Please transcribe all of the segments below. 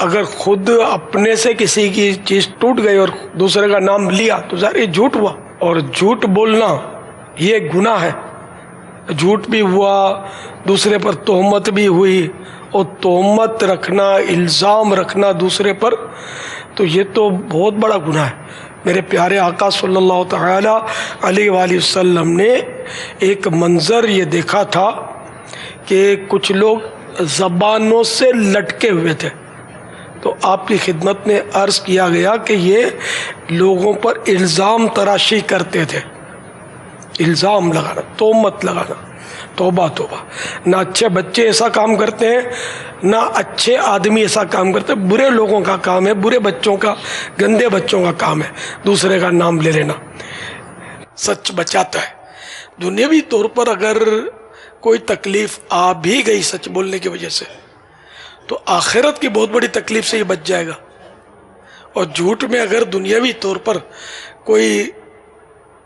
اگر خود اپنے سے کسی کی چیز ٹوٹ گئی اور دوسرے کا نام لیا تو ظاہر یہ جھوٹ ہوا، اور جھوٹ بولنا یہ گناہ ہے. جھوٹ بھی ہوا، دوسرے پر تہمت بھی ہوئی، اور تہمت رکھنا، الزام رکھنا دوسرے پر، تو یہ تو بہت بڑا گناہ ہے. میرے پیارے آقا صلی اللہ تعالی علیہ وآلہ وسلم نے ایک منظر یہ دیکھا تھا کہ کچھ لوگ زبانوں سے لٹکے ہوئے تھے، تو آپ کی خدمت میں عرض کیا گیا کہ یہ لوگوں پر الزام تراشی کرتے تھے، الزام لگانا، تہمت لگانا. توبہ توبہ، نہ اچھے بچے ایسا کام کرتے ہیں، نہ اچھے آدمی ایسا کام کرتے ہیں. برے لوگوں کا کام ہے، برے بچوں کا، گندے بچوں کا کام ہے دوسرے کا نام لے لینا. سچ بچاتا ہے. دنیاوی طور پر اگر کوئی تکلیف آ بھی گئی سچ بولنے کی وجہ سے، تو آخرت کی بہت بڑی تکلیف سے یہ بچ جائے گا. اور جھوٹ میں اگر دنیاوی طور پر کوئی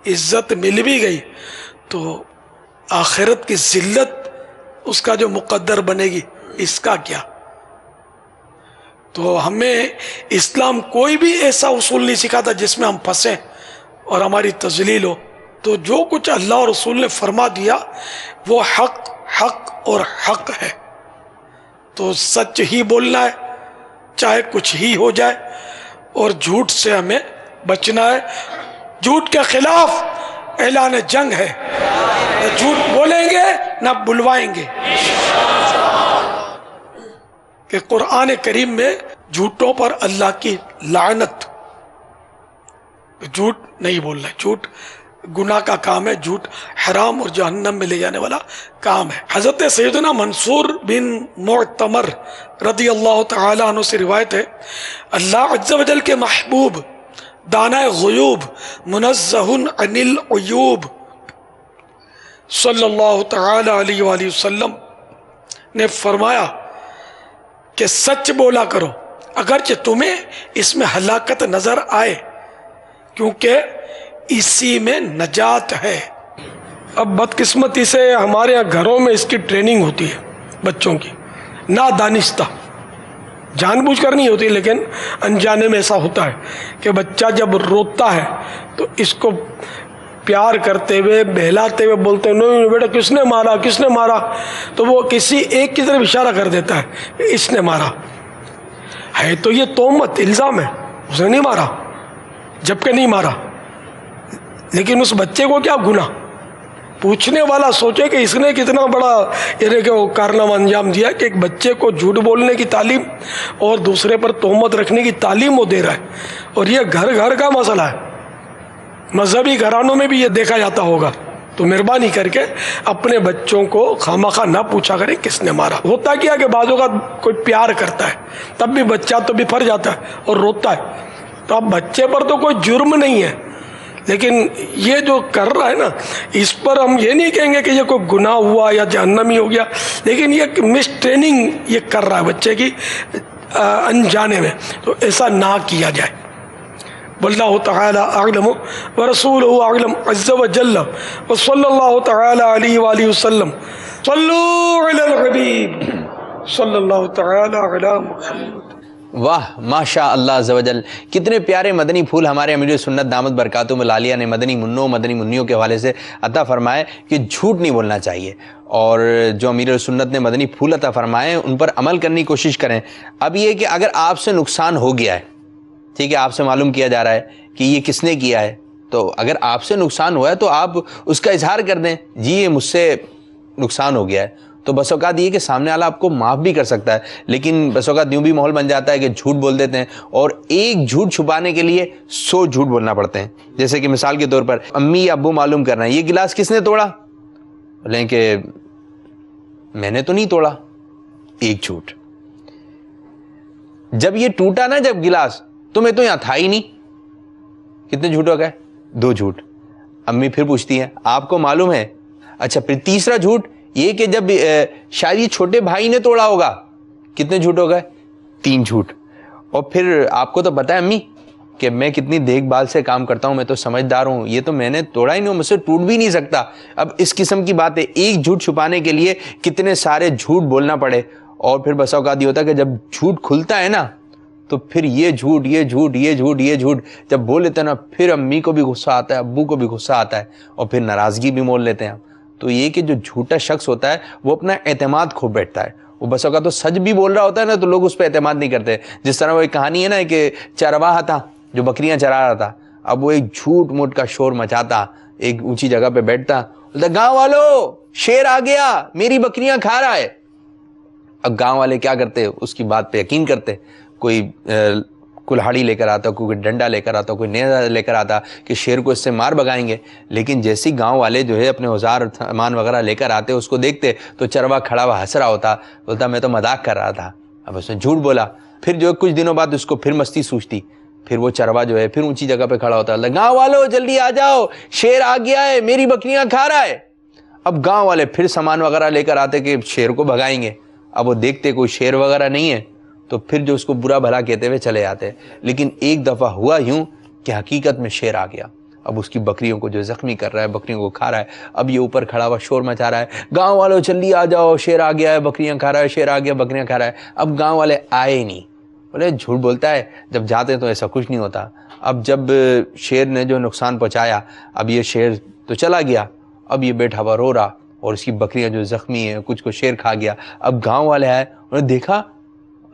عزت مل بھی گئی تو آخرت کی ذلت اس کا جو مقدر بنے گی، اس کا کیا. تو ہمیں اسلام کوئی بھی ایسا اصول نہیں سکھاتا جس میں ہم پھنسیں اور ہماری تذلیل ہو. تو جو کچھ اللہ اور رسول نے فرما دیا وہ حق حق اور حق ہے. تو سچ ہی بولنا ہے چاہے کچھ ہی ہو جائے، اور جھوٹ سے ہمیں بچنا ہے. جھوٹ کے خلاف اعلان جنگ ہے. نہ جھوٹ بولیں گے نہ بلوائیں گے. کہ قرآن کریم میں جھوٹوں پر اللہ کی لعنت. جھوٹ نہیں بولنا ہے، جھوٹ گناہ کا کام ہے، جھوٹ حرام اور جہنم میں لے جانے والا کام ہے. حضرت سیدنا منصور بن معتمر رضی اللہ تعالی عنہ سے روایت ہے، اللہ عز و جل کے محبوب، دانائے غیوب، منزہ عن العیوب صلی اللہ تعالی علیہ وآلہ وسلم نے فرمایا کہ سچ بولا کرو اگرچہ تمہیں اس میں ہلاکت نظر آئے، کیونکہ اسی میں نجات ہے. اب بدقسمتی سے ہمارے یہاں گھروں میں اس کی ٹریننگ ہوتی ہے بچوں کی، نادانستہ، جان بوجھ کر نہیں ہوتی لیکن انجانے میں ایسا ہوتا ہے کہ بچہ جب روتا ہے تو اس کو پیار کرتے ہوئے بہلاتے ہوئے بولتے ہیں نہیں بیٹا کس نے مارا کس نے مارا، تو وہ کسی ایک کی طرف اشارہ کر دیتا ہے اس نے مارا ہے. تو یہ تہمت، الزام ہے، اس نے نہیں مارا جبکہ نہیں مارا. لیکن اس بچے کو کیا گناہ؟ پوچھنے والا سوچے کہ اس نے کتنا بڑا یعنی کہ وہ کارنامہ انجام دیا کہ ایک بچے کو جھوٹ بولنے کی تعلیم اور دوسرے پر تہمت رکھنے کی تعلیم وہ دے رہا ہے. اور یہ گھر گھر کا مسئلہ ہے، مذہبی گھرانوں میں بھی یہ دیکھا جاتا ہوگا. تو مہربانی کر کے اپنے بچوں کو خامخواہ نہ پوچھا کریں کس نے مارا. ہوتا کیا کہ بعضوں کا کوئی پیار کرتا ہے تب بھی بچہ تو بفر جاتا ہے اور روتا ہے. تو اب بچے پر تو کوئی جرم نہیں ہے، لیکن یہ جو کر رہا ہے نا، اس پر ہم یہ نہیں کہیں گے کہ یہ کوئی گناہ ہوا یا جہنمی ہو گیا، لیکن یہ مس ٹریننگ یہ کر رہا ہے بچے کی انجانے میں. تو ایسا نہ کیا جائے. واللہ تعالی اعلم ورسولہ اعلم عز وجل وصلی اللہ تعالی علیہ وآلہ وسلم. صلوا علی الحبیب صلی اللہ تعالی علی محمد. واہ ماشاء اللہ عز و جل، کتنے پیارے مدنی پھول ہمارے امیر سنت دامت برکاتہم العالیہ نے مدنی منوں مدنی منیوں کے حوالے سے عطا فرمائے کہ جھوٹ نہیں بولنا چاہیے، اور جو امیر سنت نے مدنی پھول عطا فرمائے ان پر عمل کرنے کی کوشش کریں. اب یہ کہ اگر آپ سے نقصان ہو گیا ہے، ٹھیک ہے، آپ سے معلوم کیا جا رہا ہے کہ یہ کس نے کیا ہے، تو اگر آپ سے نقصان ہوا ہے تو آپ اس کا اظہار کر دیں، جی یہ مجھ سے نقصان ہو گیا ہے. تو بس اوقات یہ کہ سامنے والا آپ کو معاف بھی کر سکتا ہے، لیکن بس اوقات یوں بھی ماحول بن جاتا ہے کہ جھوٹ بول دیتے ہیں، اور ایک جھوٹ چھپانے کے لیے 100 جھوٹ بولنا پڑتے ہیں. جیسے کہ مثال کے طور پر امی ابو معلوم کرنا ہے یہ گلاس کس نے توڑا، بولیں کہ میں نے تو نہیں توڑا، ایک جھوٹ. جب یہ ٹوٹا نا جب گلاس، تو میں تو یہاں تھا ہی نہیں، کتنے جھوٹ ہو گئے؟ 2 جھوٹ. امی پھر پوچھتی ہیں آپ کو معلوم ہے؟ اچھا پھر تیسرا جھوٹ یہ کہ جب شاید یہ چھوٹے بھائی نے توڑا ہوگا، کتنے جھوٹ ہو گئے؟ 3 جھوٹ. اور پھر آپ کو تو پتا ہے امی کہ میں کتنی دیکھ بھال سے کام کرتا ہوں، میں تو سمجھدار ہوں، یہ تو میں نے توڑا ہی نہیں، مجھ سے ٹوٹ بھی نہیں سکتا. اب اس قسم کی بات ہے، ایک جھوٹ چھپانے کے لیے کتنے سارے جھوٹ بولنا پڑے. اور پھر بس اوقات یہ ہوتا ہے کہ جب جھوٹ کھلتا ہے نا تو پھر یہ جھوٹ یہ جھوٹ یہ جھوٹ یہ جھوٹ جب بول لیتے ہیں نا، پھر امی کو بھی غصہ آتا ہے، ابو کو بھی غصہ آتا ہے، اور پھر ناراضگی بھی مول لیتے ہیں ہم. تو یہ کہ جو جھوٹا شخص ہوتا ہے وہ اپنا اعتماد کھو بیٹھتا ہے. وہ بس اوقات تو سچ بھی بول رہا ہوتا ہے نا تو لوگ اس پہ اعتماد نہیں کرتے. جس طرح وہ ایک کہانی ہے نا کہ چرواہا تھا جو بکریاں چرا رہا تھا، اب وہ ایک جھوٹ موٹ کا شور مچاتا، ایک اونچی جگہ پہ بیٹھتا، بولتا گاؤں والو شیر آ گیا میری بکریاں کھا رہا ہے. اب گاؤں والے کیا کرتے، اس کی بات پہ یقین کرتے. کوئی کلہاڑی لے کر آتا، کوئی ڈنڈا لے کر آتا، کوئی نیزا لے کر آتا کہ شیر کو اس سے مار بگائیں گے. لیکن جیسی گاؤں والے جو ہے اپنے اوزار سامان وغیرہ لے کر آتے، اس کو دیکھتے تو چروا کھڑا ہوا ہنس رہا ہوتا، بولتا میں تو مذاق کر رہا تھا. اب اس نے جھوٹ بولا. پھر جو کچھ دنوں بعد اس کو پھر مستی سوچتی، پھر وہ چروا جو ہے پھر اونچی جگہ پہ کھڑا ہوتا، گاؤں والو جلدی آ جاؤ شیر آ گیا ہے میری بکریاں کھا رہا ہے. اب گاؤں والے پھر سامان وغیرہ لے کر آتے کہ شیر کو بھگائیں گے. اب وہ دیکھتے کوئی شیر وغیرہ نہیں ہے تو پھر جو اس کو برا بھلا کہتے ہوئے چلے آتے. لیکن ایک دفعہ ہوا یوں کہ حقیقت میں شیر آ گیا. اب اس کی بکریوں کو جو زخمی کر رہا ہے، بکریوں کو کھا رہا ہے. اب یہ اوپر کھڑا ہوا شور مچا رہا ہے، گاؤں والوں جلدی آ جاؤ شیر آ گیا ہے بکریاں کھا رہا ہے، شیر آ گیا بکریاں کھا رہا ہے. اب گاؤں والے آئے ہی نہیں. بولے جھوٹ بولتا ہے، جب جاتے ہیں تو ایسا کچھ نہیں ہوتا. اب جب شیر نے جو نقصان پہنچایا، اب یہ شیر تو چلا گیا، اب یہ بیٹھا ہوا رو رہا اور اس کی بکریاں جو زخمی ہیں کچھ کو شیر کھا گیا. اب گاؤں والے آئے، انہوں نے دیکھا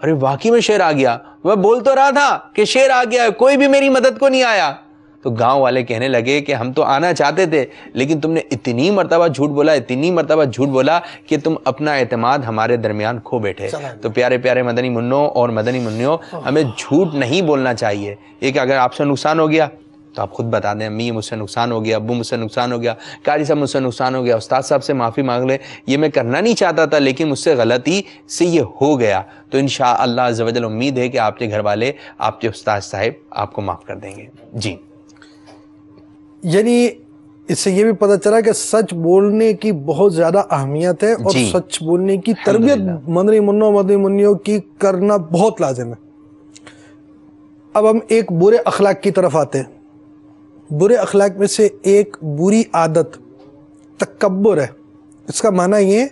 ارے واقعی میں شیر آ گیا، میں بول تو رہا تھا کہ شیر آ گیا ہے، کوئی بھی میری مدد کو نہیں آیا. تو گاؤں والے کہنے لگے کہ ہم تو آنا چاہتے تھے لیکن تم نے اتنی مرتبہ جھوٹ بولا، اتنی مرتبہ جھوٹ بولا کہ تم اپنا اعتماد ہمارے درمیان کھو بیٹھے. تو پیارے پیارے مدنی منوں اور مدنی منیوں، ہمیں جھوٹ نہیں بولنا چاہیے. ایک اگر آپ سے نقصان ہو گیا تو آپ خود بتا دیں، امی مجھ سے نقصان ہو گیا، ابو مجھ سے نقصان ہو گیا، قاری صاحب مجھ سے نقصان ہو گیا، استاد صاحب سے معافی مانگ لیں، یہ میں کرنا نہیں چاہتا تھا لیکن مجھ سے غلطی سے یہ ہو گیا. تو انشاءاللہ عز و جل امید ہے کہ آپ کے گھر والے، آپ کے استاد صاحب آپ کو معاف کر دیں گے. جی، یعنی اس سے یہ بھی پتہ چلا کہ سچ بولنے کی بہت زیادہ اہمیت ہے اور سچ بولنے کی تربیت مدنی منوں مدنی منیوں کی کرنا بہت لازم ہے. اب ہم ایک برے اخلاق کی طرف آتے ہیں. برے اخلاق میں سے ایک بری عادت تکبر ہے. اس کا معنی یہ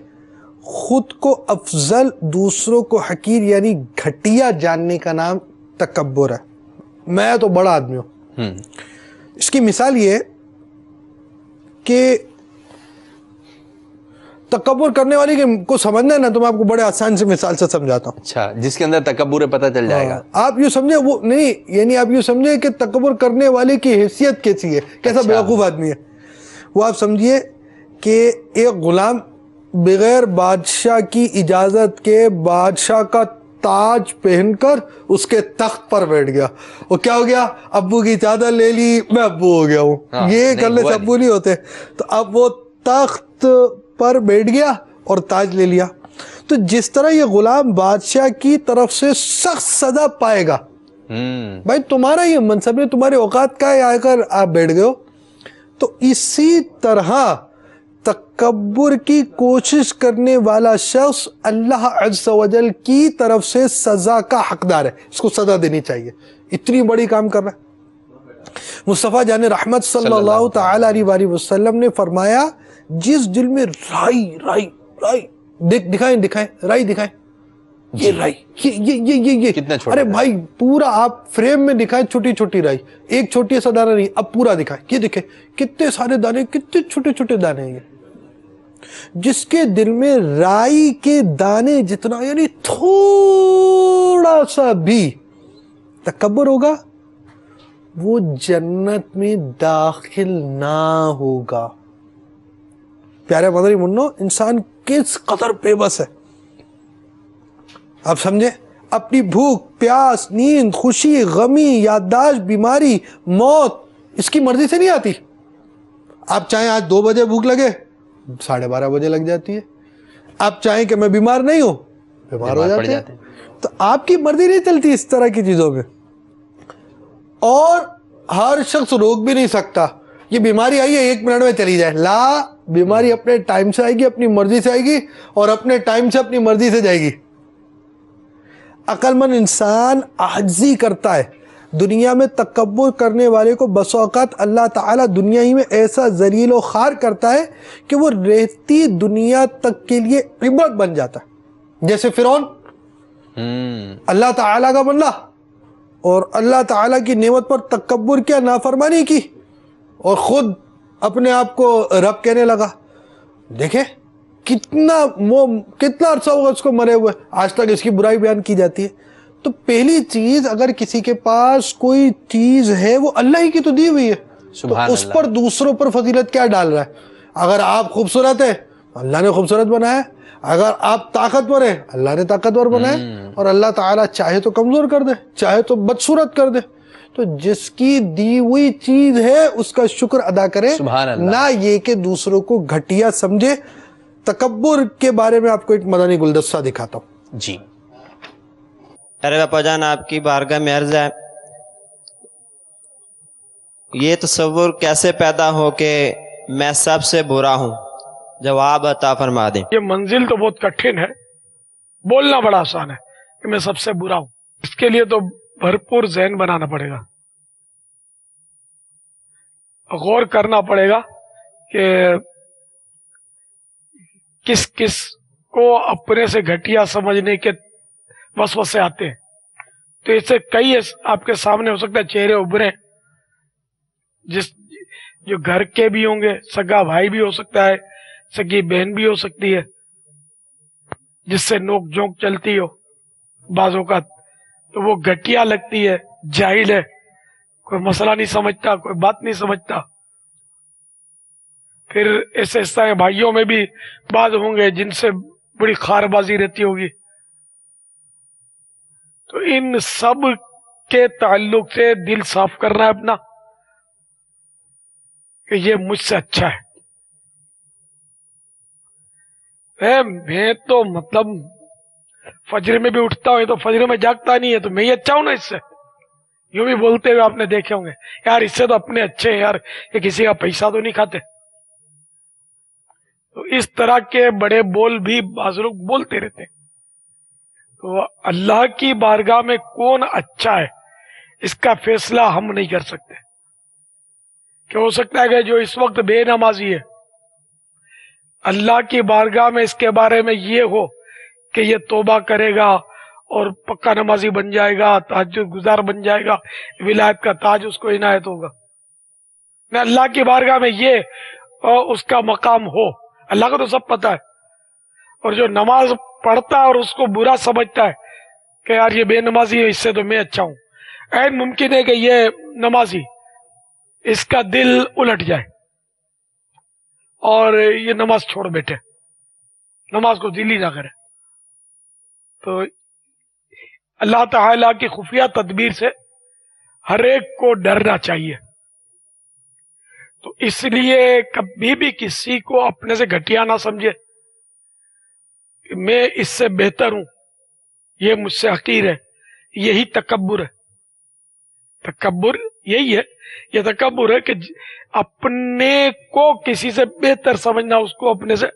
خود کو افضل، دوسروں کو حقیر یعنی گھٹیا جاننے کا نام تکبر ہے. میں تو بڑا آدمی ہوں. اس کی مثال یہ کہ تکبر کرنے والی کو سمجھنا ہے نا تو میں آپ کو بڑے آسان سے مثال سے سمجھاتا ہوں. اچھا، جس کے اندر تکبر ہے پتہ چل جائے گا. آپ یوں سمجھے وہ نہیں، یعنی آپ یوں سمجھے کہ تکبر کرنے والے کی حیثیت کیسی ہے، کیسا بیوقوف آدمی ہے. وہ آپ سمجھیے کہ ایک غلام بغیر بادشاہ کی اجازت کے بادشاہ کا تاج پہن کر اس کے تخت پر بیٹھ گیا. وہ کیا ہو گیا؟ ابو کی چادر لے لی، میں ابو ہو گیا ہوں. یہ کرنے سے ابو نہیں ہوتے. تو اب وہ تخت پر بیٹھ گیا اور تاج لے لیا. تو جس طرح یہ غلام بادشاہ کی طرف سے سخت سزا پائے گا، بھائی تمہارا یہ منصب ہے، تمہارے اوقات کا ہے، آ کر آپ بیٹھ گئے ہو، تو اسی طرح تکبر کی کوشش کرنے والا شخص اللہ عز و جل کی طرف سے سزا کا حقدار ہے. اس کو سزا دینی چاہیے، اتنی بڑی کام کر رہا ہے. مصطفیٰ جان رحمت صلی اللہ تعالی علیہ وآلہ وسلم نے فرمایا جس دل میں رائی دکھائیں رائی دکھائیں، یہ رائی یہ کتنا چھوٹا، ارے بھائی پورا آپ فریم میں دکھائیں چھوٹی چھوٹی رائی، ایک چھوٹی سا دانہ نہیں، اب پورا دکھائیں. یہ دیکھیں کتنے سارے دانے، کتنے چھوٹے چھوٹے دانے ہیں. جس کے دل میں رائی کے دانے جتنا یعنی تھوڑا سا بھی تکبر ہوگا، وہ جنت میں داخل نہ ہوگا. پیارے مدنی منوں، انسان کس قدر بے بس ہے آپ سمجھے. اپنی بھوک، پیاس، نیند، خوشی، غمی، یادداشت، بیماری، موت اس کی مرضی سے نہیں آتی. آپ چاہیں آج 2 بجے بھوک لگے، 12:30 بجے لگ جاتی ہے. آپ چاہیں کہ میں بیمار نہیں ہوں، بیمار ہو جاتے ہیں. تو آپ کی مرضی نہیں چلتی اس طرح کی چیزوں میں. اور ہر شخص روک بھی نہیں سکتا یہ بیماری آئی ہے 1 منٹ میں چلی جائے. لا، بیماری اپنے ٹائم سے آئے گی، اپنی مرضی سے آئے گی اور اپنے ٹائم سے اپنی مرضی سے جائے گی. عقل مند انسان عاجزی کرتا ہے. دنیا میں تکبر کرنے والے کو بس اوقات اللہ تعالیٰ دنیا ہی میں ایسا ذلیل و خوار کرتا ہے کہ وہ رہتی دنیا تک کے لیے عبرت بن جاتا ہے. جیسے فرعون، اللہ تعالیٰ کا بندہ، اور اللہ تعالیٰ کی نعمت پر تکبر کیا، نافرمانی کی، اور خود اپنے آپ کو رب کہنے لگا. دیکھیں کتنا عرصہ ہوگا اس کو مرے ہوئے، آج تک اس کی برائی بیان کی جاتی ہے. تو پہلی چیز، اگر کسی کے پاس کوئی چیز ہے وہ اللہ ہی کی تو دی ہوئی ہے، تو اس پر دوسروں پر فضیلت کیا ڈال رہا ہے؟ اگر آپ خوبصورت ہیں اللہ نے خوبصورت بنایا، اگر آپ طاقتور ہیں اللہ نے طاقتور بنایا، اور اللہ تعالیٰ چاہے تو کمزور کر دے، چاہے تو بدصورت کر دے. تو جس کی دی ہوئی چیز ہے اس کا شکر ادا کرے، نہ یہ کہ دوسروں کو گھٹیا سمجھے. تکبر کے بارے میں آپ کو ایک مدنی گلدستہ دکھاتا ہوں. جی ارے باپا جان، آپ کی بارگاہ میں عرض ہے، یہ تصور کیسے پیدا ہو کہ میں سب سے برا ہوں؟ جواب عطا فرما دیں. یہ منزل تو بہت کٹھن ہے، بولنا بڑا آسان ہے کہ میں سب سے برا ہوں. اس کے لیے تو بھرپور ذہن بنانا پڑے گا، غور کرنا پڑے گا کہ کس کس کو اپنے سے گھٹیا سمجھنے کے وسوسے آتے ہیں. تو اس سے کئی آپ کے سامنے ہو سکتا ہے چہرے ابھرے، جو گھر کے بھی ہوں گے، سگا بھائی بھی ہو سکتا ہے، سگی بہن بھی ہو سکتی ہے، جس سے نوک جھونک چلتی ہو بعض اوقات، تو وہ گھٹیا لگتی ہے، جاہل ہے، کوئی مسئلہ نہیں سمجھتا، کوئی بات نہیں سمجھتا. پھر ایسے بھائیوں میں بھی بعض ہوں گے جن سے بڑی خار بازی رہتی ہوگی. تو ان سب کے تعلق سے دل صاف کرنا ہے اپنا کہ یہ مجھ سے اچھا ہے. میں تو مطلب فجر میں بھی اٹھتا ہوں، یہ تو فجر میں جاگتا نہیں ہے، تو میں ہی اچھا ہوں نا اس سے. یوں بھی بولتے ہوئے آپ نے دیکھے ہوں گے، یار اس سے تو اپنے اچھے ہیں یار، یہ کسی کا پیسہ تو نہیں کھاتے. تو اس طرح کے بڑے بول بھی بعض لوگ بولتے رہتے ہیں. تو اللہ کی بارگاہ میں کون اچھا ہے اس کا فیصلہ ہم نہیں کر سکتے. کہ ہو سکتا ہے کہ جو اس وقت بے نمازی ہے، اللہ کی بارگاہ میں اس کے بارے میں یہ ہو کہ یہ توبہ کرے گا اور پکا نمازی بن جائے گا، تہجد گزار بن جائے گا، ولایت کا تاج اس کو عنایت ہوگا. میں اللہ کی بارگاہ میں یہ اس کا مقام ہو، اللہ کو تو سب پتا ہے. اور جو نماز پڑھتا ہے اور اس کو برا سمجھتا ہے کہ یار یہ بے نمازی ہے، اس سے تو میں اچھا ہوں، عین ممکن ہے کہ یہ نمازی اس کا دل الٹ جائے اور یہ نماز چھوڑ بیٹھے، نماز کو دل ہی نہ کرے. تو اللہ تعالیٰ کی خفیہ تدبیر سے ہر ایک کو ڈرنا چاہیے. تو اس لیے کبھی بھی کسی کو اپنے سے گھٹیا نہ سمجھے، میں اس سے بہتر ہوں، یہ مجھ سے حقیر ہے. یہی تکبر ہے. تکبر یہی ہے، یہ تکبر ہے کہ اپنے کو کسی سے بہتر سمجھنا، اس کو اپنے سے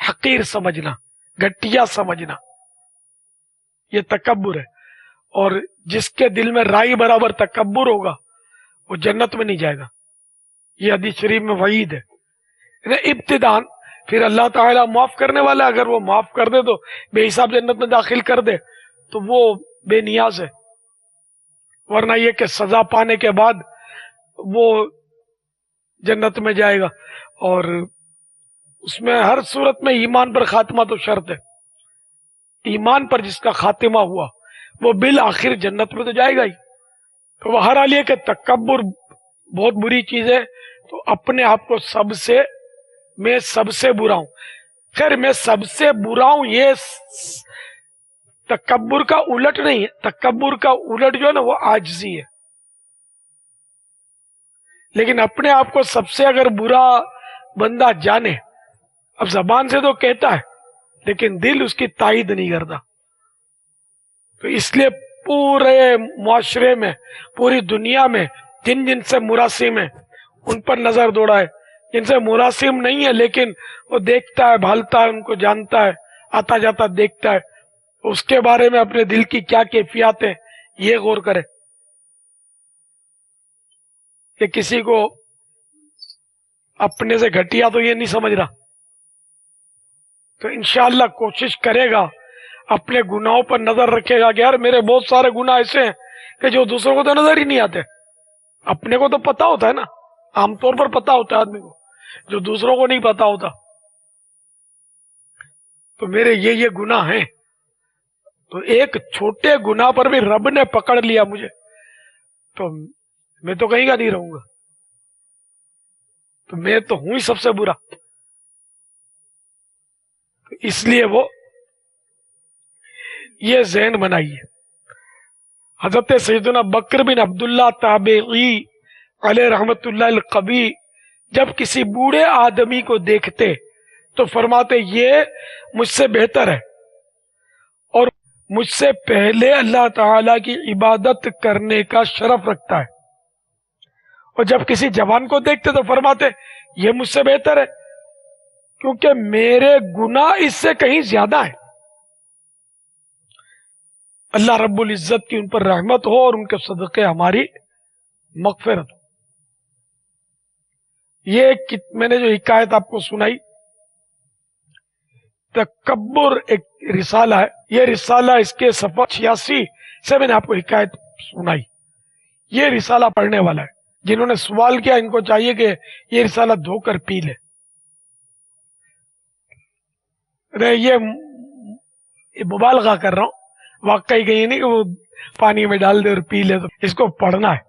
حقیر سمجھنا، گھٹیا سمجھنا، یہ تکبر ہے. اور جس کے دل میں رائی برابر تکبر ہوگا وہ جنت میں نہیں جائے گا. یہ حدیث شریف میں وعید ہے. ابتدان پھر اللہ تعالیٰ معاف کرنے والا، اگر وہ معاف کر دے تو بے حساب جنت میں داخل کر دے تو وہ بے نیاز ہے. ورنہ یہ کہ سزا پانے کے بعد وہ جنت میں جائے گا. اور اس میں ہر صورت میں ایمان پر خاتمہ تو شرط ہے. ایمان پر جس کا خاتمہ ہوا وہ بالآخر جنت میں تو جائے گا ہی. تو وہ ہر حال یہ کہ تکبر بہت بری چیز ہے. تو اپنے آپ کو میں سب سے برا ہوں، خیر میں سب سے برا ہوں، یہ تکبر کا الٹ نہیں ہے. تکبر کا الٹ جو ہے نا وہ عاجزی ہے. لیکن اپنے آپ کو سب سے اگر برا بندہ جانے، اب زبان سے تو کہتا ہے لیکن دل اس کی تائید نہیں کرتا. تو اس لیے پورے معاشرے میں، پوری دنیا میں جن سے مراسم ہے ان پر نظر دوڑا ہے. جن سے مراسم نہیں ہے لیکن وہ دیکھتا ہے، بھالتا ہے، ان کو جانتا ہے، آتا جاتا دیکھتا ہے، اس کے بارے میں اپنے دل کی کیا کیفیات ہیں یہ غور کرے. کہ کسی کو اپنے سے گھٹیا تو یہ نہیں سمجھ رہا، تو انشاءاللہ کوشش کرے گا، اپنے گناہوں پر نظر رکھے گا کہ یار میرے بہت سارے گناہ ایسے ہیں کہ جو دوسروں کو تو نظر ہی نہیں آتے. اپنے کو تو پتا ہوتا ہے نا, عام طور پر پتا ہوتا ہے آدمی کو, جو دوسروں کو نہیں پتا ہوتا. تو میرے یہ گناہ ہیں, تو ایک چھوٹے گناہ پر بھی رب نے پکڑ لیا مجھے, تو میں تو کہیں کا نہیں رہوں گا, تو میں تو ہوں ہی سب سے برا. اس لیے وہ یہ ذہن بنائیے. حضرت سیدنا بکر بن عبداللہ تابعی علیہ رحمت اللہ القبی جب کسی بوڑھے آدمی کو دیکھتے تو فرماتے یہ مجھ سے بہتر ہے اور مجھ سے پہلے اللہ تعالی کی عبادت کرنے کا شرف رکھتا ہے. اور جب کسی جوان کو دیکھتے تو فرماتے یہ مجھ سے بہتر ہے کیونکہ میرے گناہ اس سے کہیں زیادہ ہیں. اللہ رب العزت کی ان پر رحمت ہو اور ان کے صدقے ہماری مغفرت ہو. یہ میں نے جو حکایت آپ کو سنائی, تکبر ایک رسالہ ہے, یہ رسالہ اس کے صفحہ 86 سے میں نے آپ کو حکایت سنائی. یہ رسالہ پڑھنے والا ہے, جنہوں نے سوال کیا ان کو چاہیے کہ یہ رسالہ دھو کر پی لے. یہ مبالغہ کر رہا ہوں, واقعی کہیں نہیں کہ وہ پانی میں ڈال دے اور پی لے. تو اس کو پڑھنا ہے,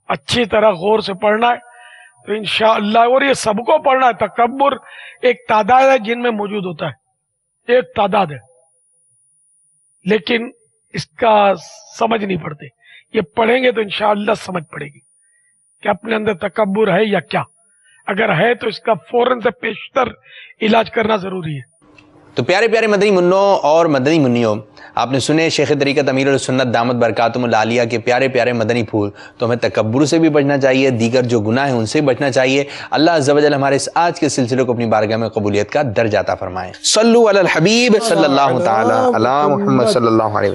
اچھی طرح غور سے پڑھنا ہے تو انشاءاللہ. اور یہ سب کو پڑھنا ہے. تکبر ایک تعداد ہے جن میں موجود ہوتا ہے, ایک تعداد ہے, لیکن اس کا سمجھ نہیں پڑتے. یہ پڑھیں گے تو انشاءاللہ سمجھ پڑے گی کہ اپنے اندر تکبر ہے یا کیا. اگر ہے تو اس کا فوراً سے پیشتر علاج کرنا ضروری ہے. تو پیارے پیارے مدنی منوں اور مدنی منیوں, آپ نے سنے شیخ طریقت امیر السنت دامت برکاتہم العالیہ کے پیارے پیارے مدنی پھول. تو ہمیں تکبر سے بھی بچنا چاہیے, دیگر جو گناہ ہیں ان سے بھی بچنا چاہیے. اللہ عز و جل ہمارے اس آج کے سلسلے کو اپنی بارگاہ میں قبولیت کا درجہ عطا فرمائے. صلو علی الحبیب صلی اللہ تعالی علی محمد صلی اللہ علیہ وسلم.